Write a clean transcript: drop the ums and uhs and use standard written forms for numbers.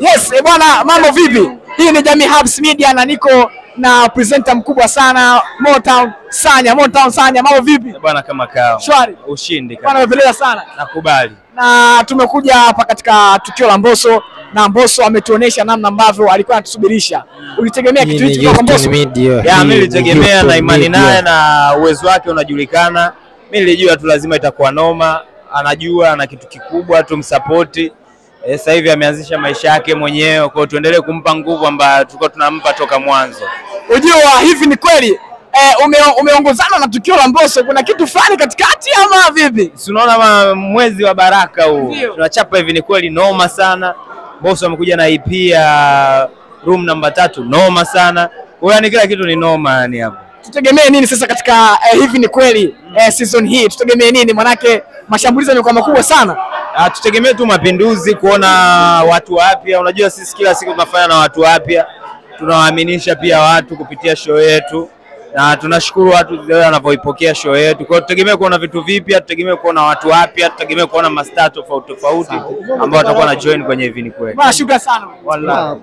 Yes, bwana, mambo vipi? Hii ni Jamii Hubs Media na niko na presenter mkubwa sana Motown Sanya. Motown Sanya, mambo vipi? Bwana kama kao. Shwari. Ushindi bwana, umependeza sana. Nakubali. Na tumekuja hapa katika tukio la Mbosso na Mbosso ametuonesha namna ambavyo alikuwa anatusubirisha. Ulitegemea kitu hichi kwa Mbosso? Ya, mimi nilitegemea na imani naye na uwezo wake unajulikana. Mimi nilijua tu lazima itakuwa noma. Anajua ana kitu kikubwa, tumsupport. Sasa hivi ameanzisha maisha yake mwenyewe, kwa tuendelee kumpa nguvu ambayo tulikuwa tunampa toka mwanzo. Unajua hivi ni kweli umeongozana na tukio la Mbosso, kuna kitu fulani katikati ama vipi? Si unaona mwezi wa baraka huu. Tunachapa hivi ni kweli noma sana. Mbosso amekuja na EP ya Room number 3 noma sana. Kwa hiyo kila kitu ni noma yani hapo. Tutegemee nini sasa katika hivi ni kweli season hii? Tutegemee nini? Manake mashambulizi yamekuwa makubwa sana. Tutegemee tu mapinduzi, kuona watu wapya. Unajua sisi kila siku tunafanya na watu wapya. Tunawaaminisha pia watu kupitia show yetu. Na tunashukuru watu wanavyoipokea show yetu. Kwa hiyo tutegemee kuona vitu vipya, tutegemee kuona watu wapya, tutegemee kuona mastaa tofauti ambao watakuwa na join kwenye hivi ni kweli. Bwana, shukrani sana. Wallahi.